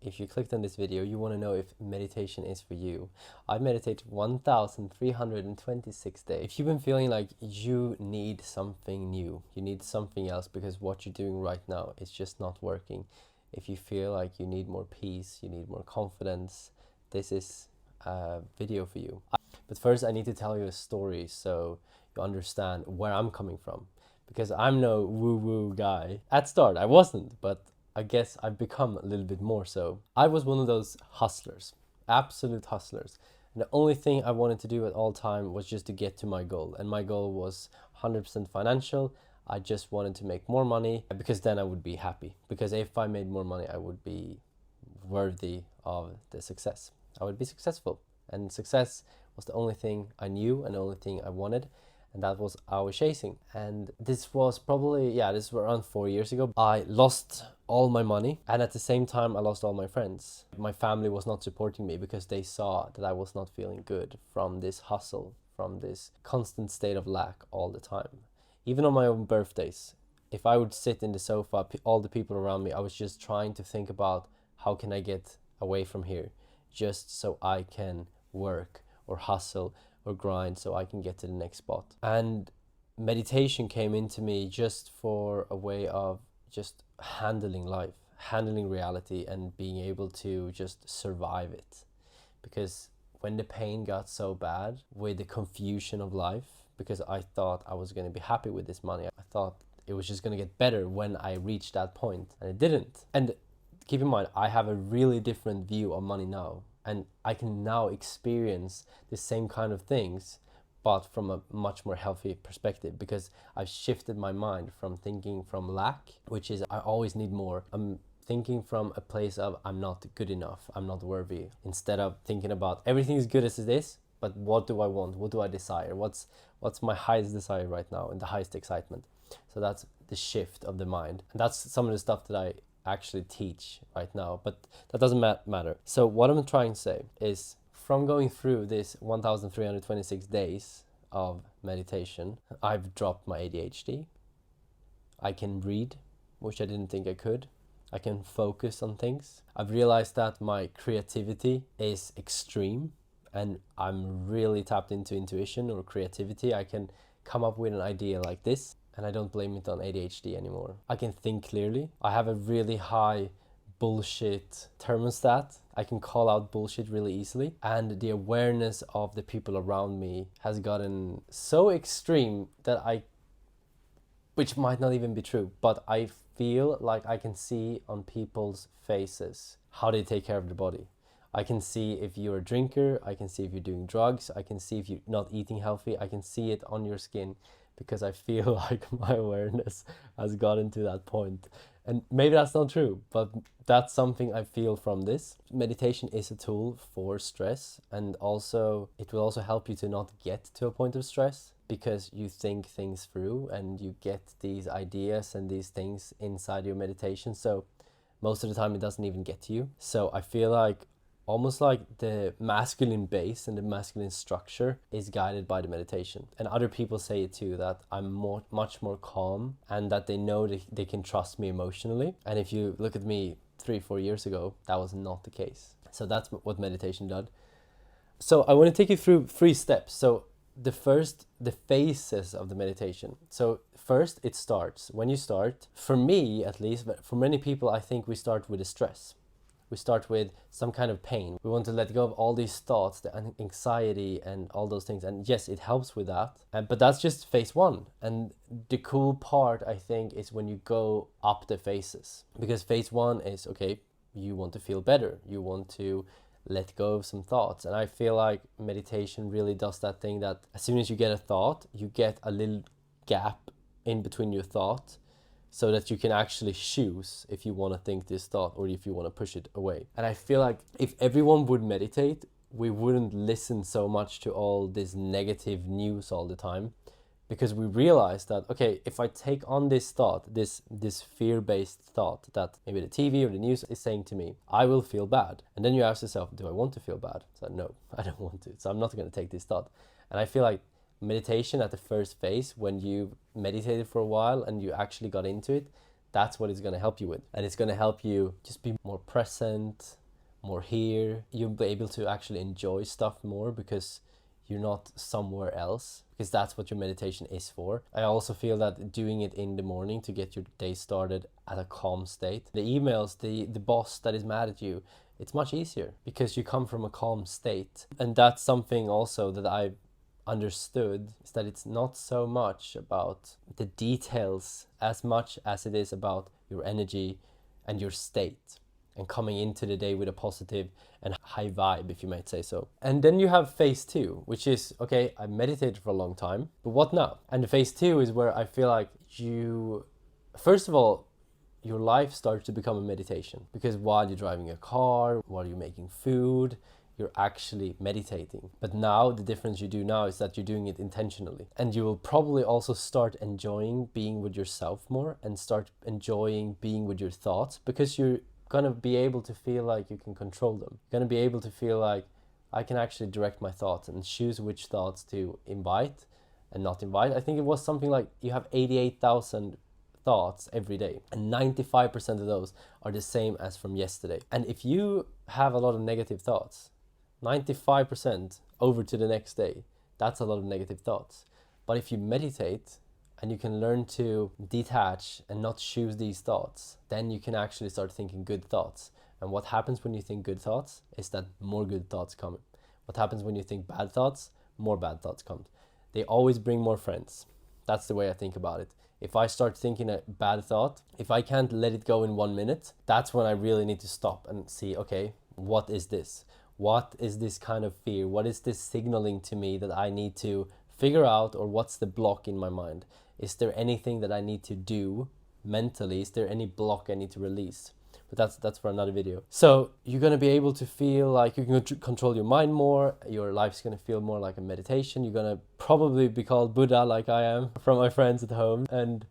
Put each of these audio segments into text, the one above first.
if you clicked on this video, you want to know if meditation is for you. I meditated 1,326 days. If you've been feeling like you need something new, you need something else because what you're doing right now is just not working. If you feel like you need more peace, you need more confidence, this is a video for you. But first I need to tell you a story so you understand where I'm coming from. Because I'm no woo-woo guy. At start I wasn't, but I guess I've become a little bit more so. I was one of those hustlers, absolute hustlers. And the only thing I wanted to do at all time was just to get to my goal. And my goal was 100% financial. I just wanted to make more money because then I would be happy. Because if I made more money, I would be worthy of the success. I would be successful. And success was the only thing I knew and the only thing I wanted. And that was I was chasing. And this was probably, this was around 4 years ago. I lost all my money and at the same time I lost all my friends. My family was not supporting me because they saw that I was not feeling good from this hustle, from this constant state of lack all the time. Even on my own birthdays, if I would sit in the sofa, all the people around me, I was just trying to think about how can I get away from here just so I can work or hustle or grind so I can get to the next spot. And meditation came into me just for a way of just handling life, handling reality and being able to just survive it. Because when the pain got so bad with the confusion of life, because I thought I was going to be happy with this money, I thought it was just going to get better when I reached that point, and it didn't. And keep in mind, I have a really different view of money now. And I can now experience the same kind of things, but from a much more healthy perspective because I've shifted my mind from thinking from lack, which is I always need more. I'm thinking from a place of I'm not good enough, I'm not worthy, instead of thinking about everything is good as it is, but what do I want? What do I desire? What's my highest desire right now and the highest excitement? So that's the shift of the mind. And that's some of the stuff that I actually teach right now, but that doesn't matter. So what I'm trying to say is from going through this 1,326 days of meditation, I've dropped my ADHD. I can read, which I didn't think I could. I can focus on things. I've realized that my creativity is extreme and I'm really tapped into intuition or creativity. I can come up with an idea like this and I don't blame it on ADHD anymore. I can think clearly. I have a really high bullshit thermostat. I can call out bullshit really easily. And the awareness of the people around me has gotten so extreme that which might not even be true, but I feel like I can see on people's faces how they take care of their body. I can see if you're a drinker, I can see if you're doing drugs, I can see if you're not eating healthy, I can see it on your skin. Because I feel like my awareness has gotten to that point. And maybe that's not true, but that's something I feel from this. Meditation is a tool for stress, and also it will also help you to not get to a point of stress because you think things through and you get these ideas and these things inside your meditation. So most of the time it doesn't even get to you. So I feel like almost like the masculine base and the masculine structure is guided by the meditation. And other people say it too, that I'm much more calm and that they know they can trust me emotionally. And if you look at me 3-4 years ago, that was not the case. So that's what meditation did. So I want to take you through 3 steps. So the phases of the meditation. So first it starts. When you start, for me at least, but for many people, I think we start with the stress. We start with some kind of pain. We want to let go of all these thoughts, the anxiety and all those things. And yes, it helps with that. But that's just phase 1. And the cool part, I think, is when you go up the phases. Because phase 1 is, okay, you want to feel better. You want to let go of some thoughts. And I feel like meditation really does that thing that as soon as you get a thought, you get a little gap in between your thought, so that you can actually choose if you want to think this thought or if you want to push it away. And I feel like if everyone would meditate, we wouldn't listen so much to all this negative news all the time, because we realize that, okay, if I take on this thought, this fear-based thought that maybe the TV or the news is saying to me, I will feel bad. And then you ask yourself, do I want to feel bad? So no, I don't want to. So I'm not going to take this thought. And I feel like meditation at the first phase, when you meditated for a while and you actually got into it, That's what it's going to help you with. And it's going to help you just be more present, more here. You'll be able to actually enjoy stuff more because you're not somewhere else, because that's what your meditation is for. I also feel that doing it in the morning to get your day started at a calm state. The emails, the boss that is mad at you, it's much easier because you come from a calm state. And that's something also that I've understood, is that it's not so much about the details as much as it is about your energy and your state, and coming into the day with a positive and high vibe, if you might say so. And then you have phase 2, which is, okay, I meditated for a long time, but what now? And the phase 2 is where I feel like you, first of all, your life starts to become a meditation, because while you're driving a car, while you're making food, you're actually meditating. But now the difference you do now is that you're doing it intentionally. And you will probably also start enjoying being with yourself more, and start enjoying being with your thoughts, because you're going to be able to feel like you can control them. You're going to be able to feel like I can actually direct my thoughts and choose which thoughts to invite and not invite. I think it was something like you have 88,000 thoughts every day, and 95% of those are the same as from yesterday. And if you have a lot of negative thoughts, 95% over to the next day, that's a lot of negative thoughts. But if you meditate and you can learn to detach and not choose these thoughts, then you can actually start thinking good thoughts. And what happens when you think good thoughts is that more good thoughts come. What happens when you think bad thoughts? More bad thoughts come. They always bring more friends. That's the way I think about it. If I start thinking a bad thought, if I can't let it go in 1 minute, that's when I really need to stop and see, okay, what is this? What is this kind of fear? What is this signaling to me that I need to figure out, or what's the block in my mind? Is there anything that I need to do mentally? Is there any block I need to release? But that's for another video. So you're going to be able to feel like you can control your mind more. Your life's going to feel more like a meditation. You're going to probably be called Buddha, like I am, from my friends at home. And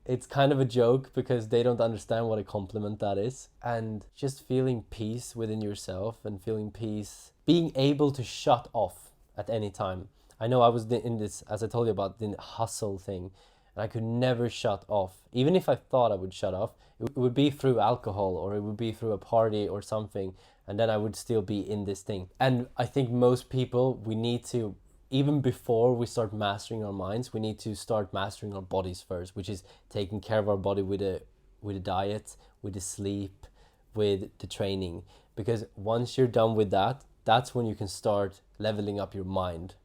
it's kind of a joke because they don't understand what a compliment that is. And just feeling peace within yourself, and feeling peace, being able to shut off at any time. I know I was in this, as I told you about, the hustle thing, and I could never shut off. Even if I thought I would shut off, it would be through alcohol, or it would be through a party or something, and then I would still be in this thing. And I think most people, we need to, even before we start mastering our minds, we need to start mastering our bodies first, which is taking care of our body with a diet, with the sleep, with the training. Because once you're done with that, that's when you can start leveling up your mind.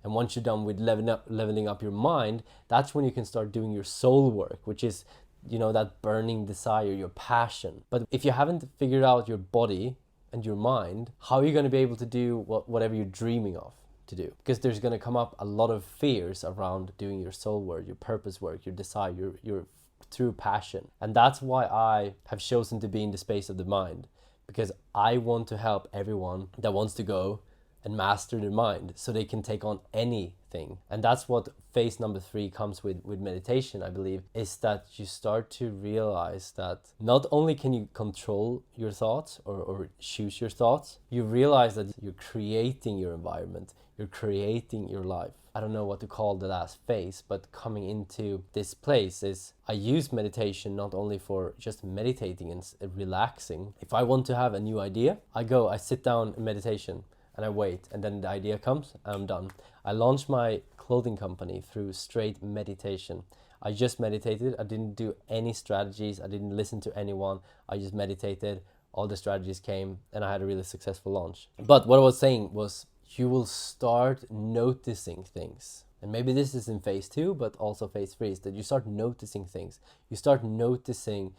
And once you're done with leveling up your mind, that's when you can start doing your soul work, which is, you know, that burning desire, your passion. But if you haven't figured out your body and your mind, how are you going to be able to do whatever you're dreaming of to do? Because there's going to come up a lot of fears around doing your soul work, your purpose work, your desire, your true passion. And that's why I have chosen to be in the space of the mind, because I want to help everyone that wants to go and master their mind so they can take on anything. And that's what phase number 3 comes with meditation, I believe, is that you start to realize that not only can you control your thoughts or choose your thoughts, you realize that you're creating your environment, you're creating your life. I don't know what to call the last phase, but coming into this place is, I use meditation not only for just meditating and relaxing. If I want to have a new idea, I sit down in meditation, and I wait, and then the idea comes, and I'm done. I launched my clothing company through straight meditation. I just meditated. I didn't do any strategies. I didn't listen to anyone. I just meditated. All the strategies came, and I had a really successful launch. But what I was saying was, you will start noticing things. And maybe this is in phase 2, but also phase 3, is that you start noticing things. You start noticing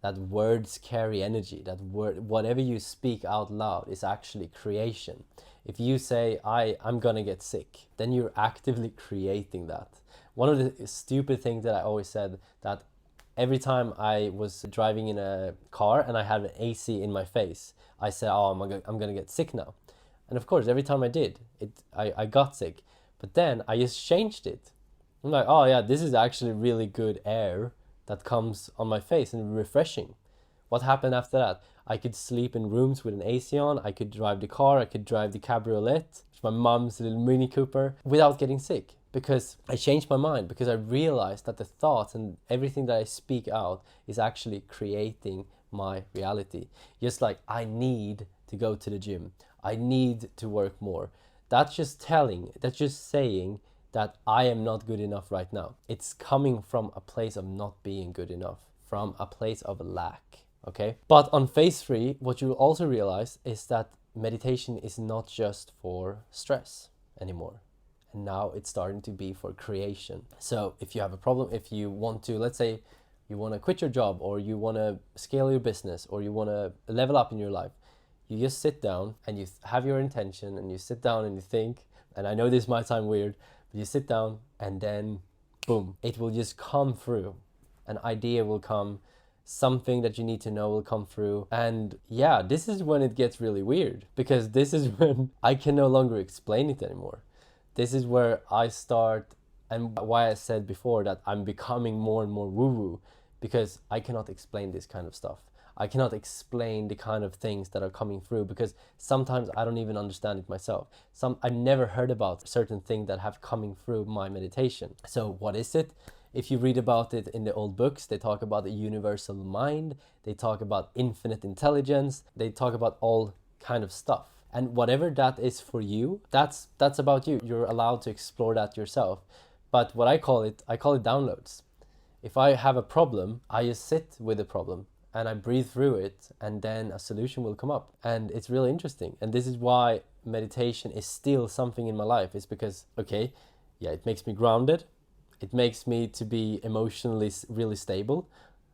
that words carry energy, that whatever you speak out loud is actually creation. If you say, I'm gonna get sick, then you're actively creating that. One of the stupid things that I always said, that every time I was driving in a car and I had an AC in my face, I said, I'm gonna get sick now. And of course, every time I did, I got sick. But then I just changed it. I'm like, oh yeah, this is actually really good air that comes on my face and refreshing. What happened after that? I could sleep in rooms with an AC on, I could drive the car, I could drive the cabriolet. my mom's little Mini Cooper without getting sick. Because I changed my mind, because I realized that the thoughts and everything that I speak out is actually creating my reality. Just like I need to go to the gym, I need to work more. That's just saying that I am not good enough right now. It's coming from a place of not being good enough, from a place of lack, okay? But on phase 3, what you'll also realize is that meditation is not just for stress anymore. And now it's starting to be for creation. So if you have a problem, if you want to, let's say you want to quit your job, or you want to scale your business, or you want to level up in your life, you just sit down and you have your intention, and you sit down and you think, and I know this might sound weird, but you sit down and then boom, it will just come through. An idea will come, something that you need to know will come through. And yeah, this is when it gets really weird, because this is when I can no longer explain it anymore. This is where I start, and why I said before that I'm becoming more and more woo-woo, because I cannot explain this kind of stuff. I cannot explain the kind of things that are coming through, because sometimes I don't even understand it myself. I've never heard about certain things that have coming through my meditation. So what is it? If you read about it in the old books, they talk about the universal mind, they talk about infinite intelligence, they talk about all kind of stuff. And whatever that is for you, that's about you. You're allowed to explore that yourself. But what I call it downloads. If I have a problem, I just sit with the problem and I breathe through it, and then a solution will come up. And it's really interesting. And this is why meditation is still something in my life. It's because, okay, yeah, it makes me grounded. It makes me to be emotionally really stable.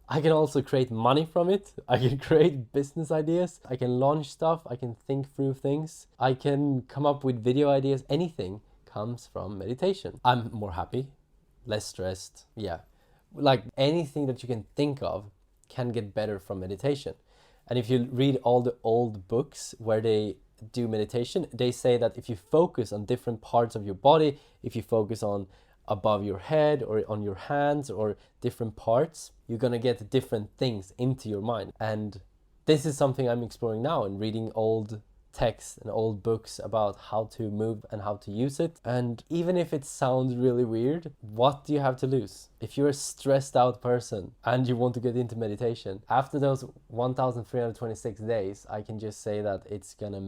I can also create money from it. I can create business ideas. I can launch stuff. I can think through things. I can come up with video ideas. Anything comes from meditation. I'm more happy, less stressed. Yeah. Like anything that you can think of can get better from meditation. And if you read all the old books where they do meditation, they say that if you focus on different parts of your body, if you focus on above your head or on your hands or different parts, you're gonna get different things into your mind. And this is something I'm exploring now and reading old texts and old books about how to move and how to use it. And even if it sounds really weird, what do you have to lose? If you're a stressed out person and you want to get into meditation, after those 1326 days, I can just say that it's gonna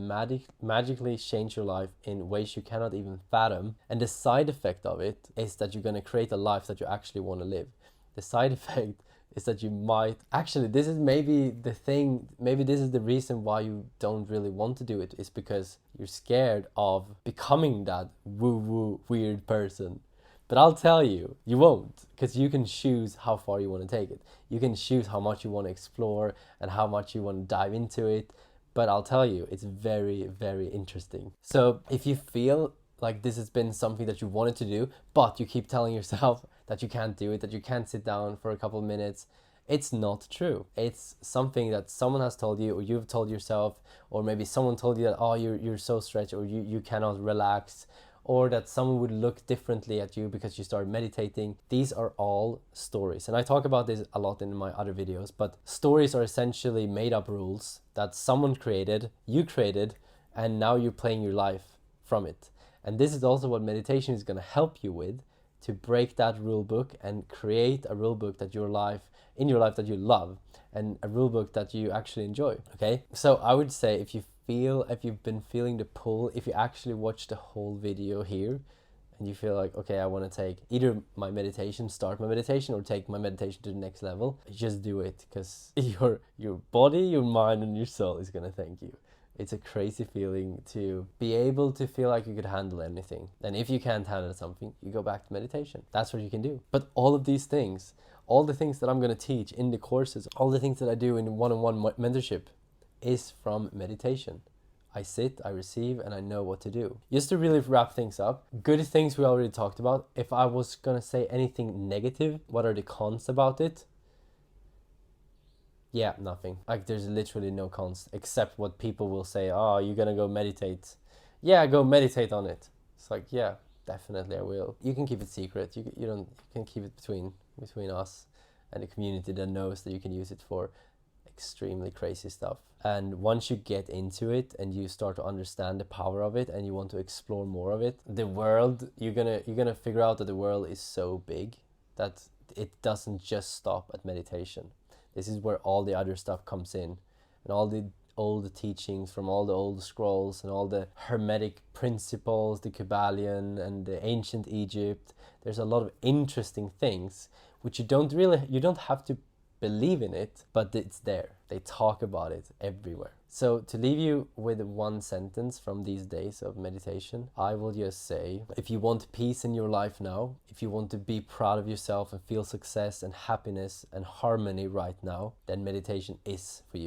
magically change your life in ways you cannot even fathom. And the side effect of it is that you're gonna create a life that you actually want to live. The side effect is that you might actually, this is maybe the thing, maybe this is the reason why you don't really want to do it, is because you're scared of becoming that woo-woo weird person. But I'll tell you, you won't, because you can choose how far you want to take it. You can choose how much you want to explore and how much you want to dive into it. But I'll tell you, it's very, very interesting. So if you feel like this has been something that you wanted to do, but you keep telling yourself that you can't do it, that you can't sit down for a couple of minutes, it's not true. It's something that someone has told you, or you've told yourself, or maybe someone told you that, oh, you're so stretched, or you cannot relax, or that someone would look differently at you because you started meditating. These are all stories. And I talk about this a lot in my other videos, but stories are essentially made up rules that someone created, you created, and now you're playing your life from it. And this is also what meditation is going to help you with, to break that rule book and create a rule book that in your life that you love, and a rule book that you actually enjoy. Okay, so I would say if you've been feeling the pull, if you actually watch the whole video here and you feel like, okay, I want to take either start my meditation, or take my meditation to the next level, just do it, because your body, your mind, and your soul is going to thank you. It's a crazy feeling to be able to feel like you could handle anything. And if you can't handle something, you go back to meditation. That's what you can do. But all of these things, all the things that I'm going to teach in the courses, all the things that I do in one-on-one mentorship is from meditation. I sit, I receive, and I know what to do. Just to really wrap things up, good things we already talked about. If I was going to say anything negative, what are the cons about it? Yeah, nothing. Like, there's literally no cons, except what people will say, oh, you're gonna go meditate. Yeah, go meditate on it. It's like, yeah, definitely I will. You can keep it secret. You can keep it between us and the community that knows that you can use it for extremely crazy stuff. And once you get into it and you start to understand the power of it and you want to explore more of it, the world, you're gonna figure out that the world is so big that it doesn't just stop at meditation. This is where all the other stuff comes in, and all the old teachings from all the old scrolls and all the hermetic principles, the Kabbalion and the ancient Egypt. There's a lot of interesting things which you don't have to believe in it, but it's there. They talk about it everywhere. So to leave you with one sentence from these days of meditation, I will just say, if you want peace in your life now, if you want to be proud of yourself and feel success and happiness and harmony right now, then meditation is for you.